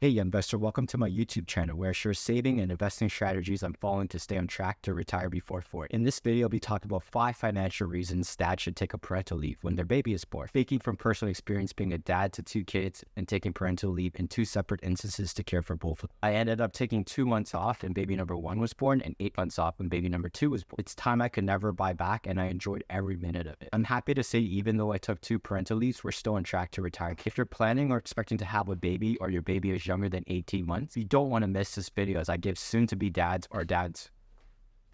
Hey investor, welcome to my YouTube channel where I share saving and investing strategies I'm following to stay on track to retire before 40. In this video, I'll be talking about 5 financial reasons dads should take a parental leave when their baby is born. Speaking from personal experience being a dad to 2 kids and taking parental leave in 2 separate instances to care for both of them. I ended up taking 2 months off when baby number 1 was born and 8 months off when baby number 2 was born. It's time I could never buy back and I enjoyed every minute of it. I'm happy to say even though I took 2 parental leaves, we're still on track to retire. If you're planning or expecting to have a baby or your baby is younger than 18 months, you don't want to miss this video as I give soon-to-be dads or dads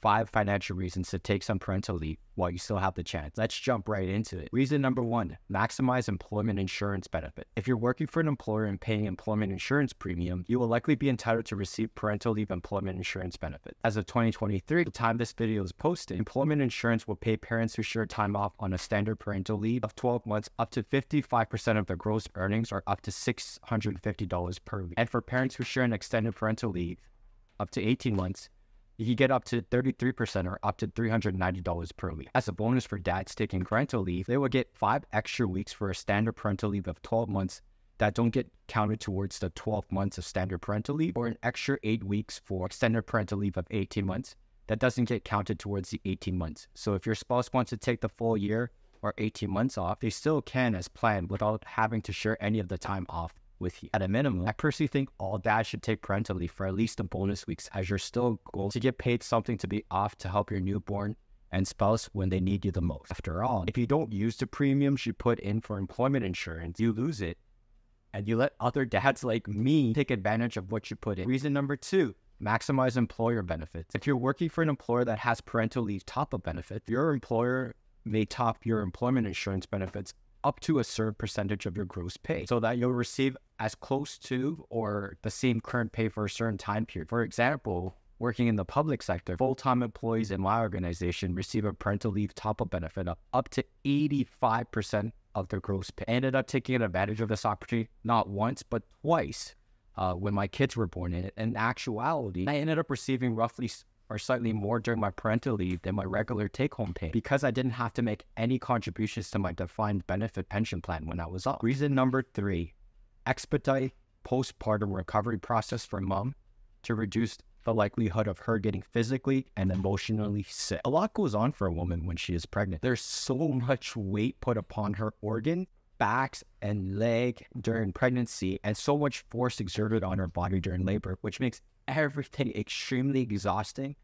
5 financial reasons to take some parental leave while you still have the chance. Let's jump right into it. Reason number 1, maximize employment insurance benefit. If you're working for an employer and paying employment insurance premium, you will likely be entitled to receive parental leave employment insurance benefit. As of 2023, the time this video is posted, employment insurance will pay parents who share time off on a standard parental leave of 12 months up to 55% of their gross earnings or up to $650 per week. And for parents who share an extended parental leave up to 18 months, you can get up to 33% or up to $390 per week. As a bonus for dads taking parental leave, they will get 5 extra weeks for a standard parental leave of 12 months that don't get counted towards the 12 months of standard parental leave, or an extra 8 weeks for extended parental leave of 18 months that doesn't get counted towards the 18 months. So if your spouse wants to take the full year or 18 months off, they still can as planned without having to share any of the time off with you. At a minimum, I personally think all dads should take parental leave for at least the bonus weeks as you're still going to get paid something to be off to help your newborn and spouse when they need you the most. After all, if you don't use the premiums you put in for employment insurance, you lose it and you let other dads like me take advantage of what you put in. Reason number 2, maximize employer benefits. If you're working for an employer that has parental leave top-up benefits, your employer may top your employment insurance benefits up to a certain percentage of your gross pay so that you'll receive as close to or the same current pay for a certain time period. For example, working in the public sector, full-time employees in my organization receive a parental leave top-up benefit of up to 85% of their gross pay. I ended up taking advantage of this opportunity not once, but twice when my kids were born. In actuality, I ended up receiving roughly or slightly more during my parental leave than my regular take-home pay because I didn't have to make any contributions to my defined benefit pension plan when I was off. Reason number 3, expedite postpartum recovery process for mom to reduce the likelihood of her getting physically and emotionally sick. A lot goes on for a woman when she is pregnant. There's so much weight put upon her organ, backs, and leg during pregnancy, and so much force exerted on her body during labor, which makes everything extremely exhausting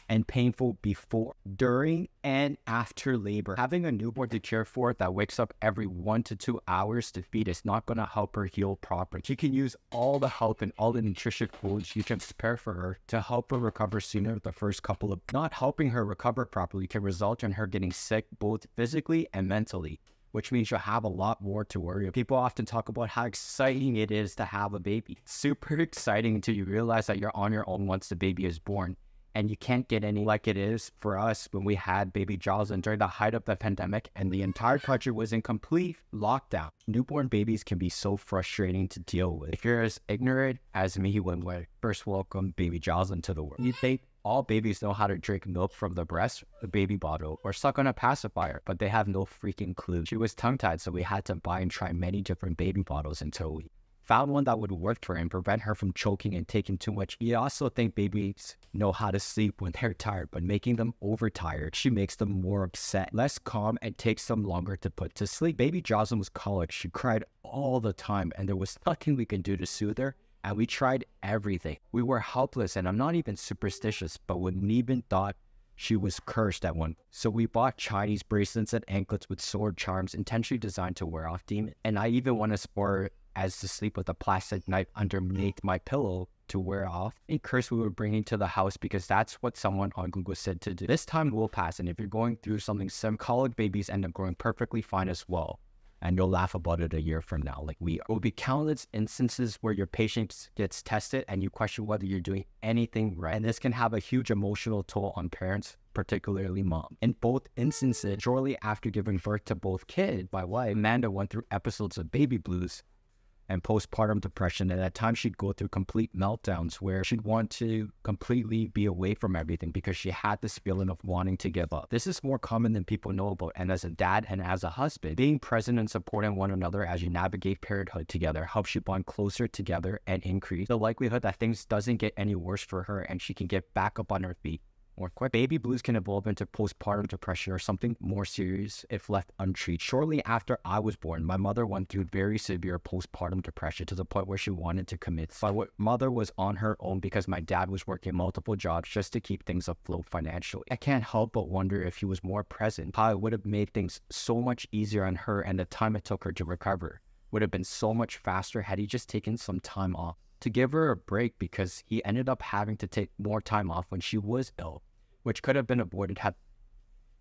and painful before, during, and after labor. Having a newborn to care for that wakes up every 1 to 2 hours to feed is not going to help her heal properly. She can use all the help and all the nutrition foods you can prepare for her to help her recover sooner. The first couple of not helping her recover properly can result in her getting sick both physically and mentally, which means you'll have a lot more to worry about. People often talk about how exciting it is to have a baby. It's super exciting until you realize that you're on your own once the baby is born. And you can't get any like it is for us when we had baby Jocelyn during the height of the pandemic and the entire country was in complete lockdown. Newborn babies can be so frustrating to deal with. If you're as ignorant as me when we first welcomed baby Jocelyn to the world, you think all babies know how to drink milk from the breast, the baby bottle, or suck on a pacifier, but they have no freaking clue. She was tongue-tied, so we had to buy and try many different baby bottles until we found one that would work for her and prevent her from choking and taking too much. You also think babies know how to sleep when they're tired, but making them overtired, she makes them more upset, less calm, and takes them longer to put to sleep. Baby Jocelyn was colic. She cried all the time, and there was nothing we could do to soothe her. And we tried everything. We were helpless, and I'm not even superstitious, but wouldn't even thought she was cursed at one. So we bought Chinese bracelets and anklets with sword charms intentionally designed to wear off demons. And I even went as far as to sleep with a plastic knife underneath my pillow to wear off a curse we were bringing to the house because that's what someone on Google said to do. This time will pass, and if you're going through something, some colic babies end up growing perfectly fine as well. And you'll laugh about it a year from now like we are. There will be countless instances where your patience gets tested and you question whether you're doing anything right. And this can have a huge emotional toll on parents, particularly mom. In both instances, shortly after giving birth to both kids, my wife, Amanda, went through episodes of baby blues and postpartum depression. And at times she'd go through complete meltdowns where she'd want to completely be away from everything because she had this feeling of wanting to give up. This is more common than people know about. And as a dad and as a husband, being present and supporting one another as you navigate parenthood together helps you bond closer together and increase the likelihood that things doesn't get any worse for her and she can get back up on her feet more quick. Baby blues can evolve into postpartum depression or something more serious if left untreated. Shortly after I was born, my mother went through very severe postpartum depression to the point where she wanted to commit. My mother was on her own because my dad was working multiple jobs just to keep things afloat financially. I can't help but wonder if he was more present, how it would have made things so much easier on her, and the time it took her to recover would have been so much faster had he just taken some time off to give her a break, because he ended up having to take more time off when she was ill, which could have been avoided had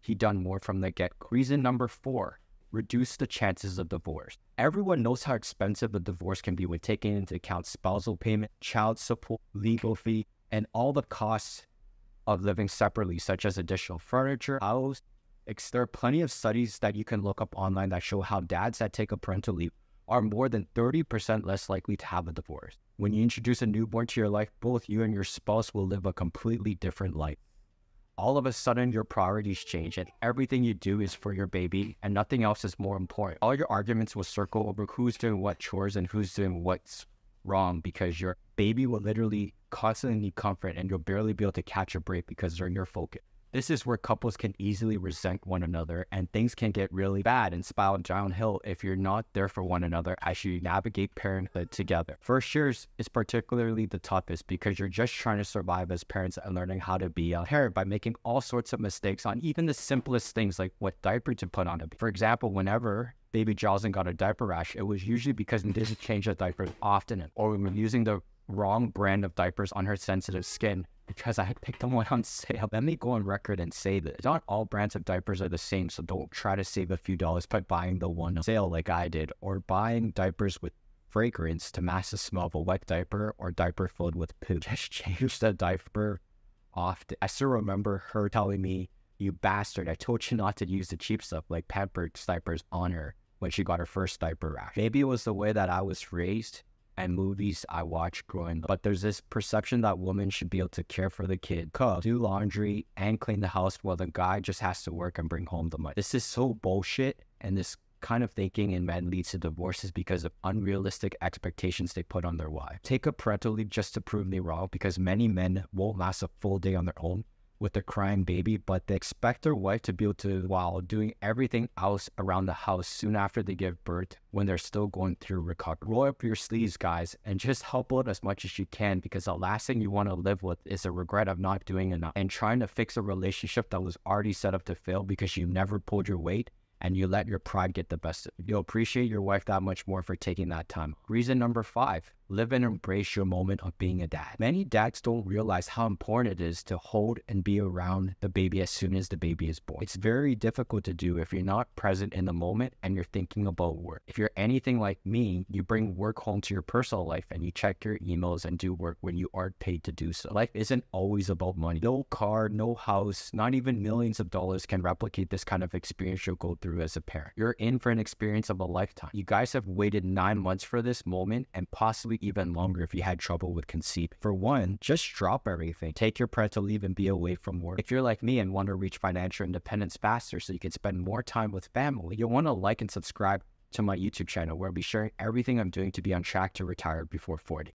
he done more from the get-go. Reason number 4, reduce the chances of divorce. Everyone knows how expensive a divorce can be when taking into account spousal payment, child support, legal fee, and all the costs of living separately, such as additional furniture, house. There are plenty of studies that you can look up online that show how dads that take a parental leave are more than 30% less likely to have a divorce. When you introduce a newborn to your life, both you and your spouse will live a completely different life. All of a sudden, your priorities change and everything you do is for your baby and nothing else is more important. All your arguments will circle over who's doing what chores and who's doing what's wrong, because your baby will literally constantly need comfort and you'll barely be able to catch a break because they're in your focus. This is where couples can easily resent one another and things can get really bad and spiral downhill if you're not there for one another as you navigate parenthood together. First years is particularly the toughest because you're just trying to survive as parents and learning how to be a parent by making all sorts of mistakes on even the simplest things like what diaper to put on a baby. For example, whenever baby Jocelyn got a diaper rash, it was usually because we didn't change the diapers often or we were using the wrong brand of diapers on her sensitive skin because I had picked them one on sale. Let me go on record and say this. Not all brands of diapers are the same, so don't try to save a few dollars by buying the one on sale like I did, or buying diapers with fragrance to mask the smell of a wet diaper or diaper filled with poo. Just change the diaper often. I still remember her telling me, "You bastard, I told you not to use the cheap stuff like Pampers diapers on her," when she got her first diaper rash. Maybe it was the way that I was raised and movies I watched growing up. But there's this perception that women should be able to care for the kid, cook, do laundry, and clean the house while the guy just has to work and bring home the money. This is so bullshit, and this kind of thinking in men leads to divorces because of unrealistic expectations they put on their wife. Take a parental leave just to prove me wrong, because many men won't last a full day on their own with a crying baby, but they expect their wife to be able to, while doing everything else around the house soon after they give birth, when they're still going through recovery. Roll up your sleeves, guys, and just help out as much as you can, because the last thing you want to live with is a regret of not doing enough and trying to fix a relationship that was already set up to fail because you never pulled your weight and you let your pride get the best of you. You'll appreciate your wife that much more for taking that time. Reason number 5, live and embrace your moment of being a dad. Many dads don't realize how important it is to hold and be around the baby as soon as the baby is born. It's very difficult to do if you're not present in the moment and you're thinking about work. If you're anything like me, you bring work home to your personal life and you check your emails and do work when you aren't paid to do so. Life isn't always about money. No car, no house, not even millions of dollars can replicate this kind of experience you'll go through as a parent. You're in for an experience of a lifetime. You guys have waited 9 months for this moment and possibly even longer if you had trouble with conceiving. For one, just drop everything. Take your parental leave and be away from work. If you're like me and want to reach financial independence faster so you can spend more time with family, you'll want to like and subscribe to my YouTube channel, where I'll be sharing everything I'm doing to be on track to retire before 40.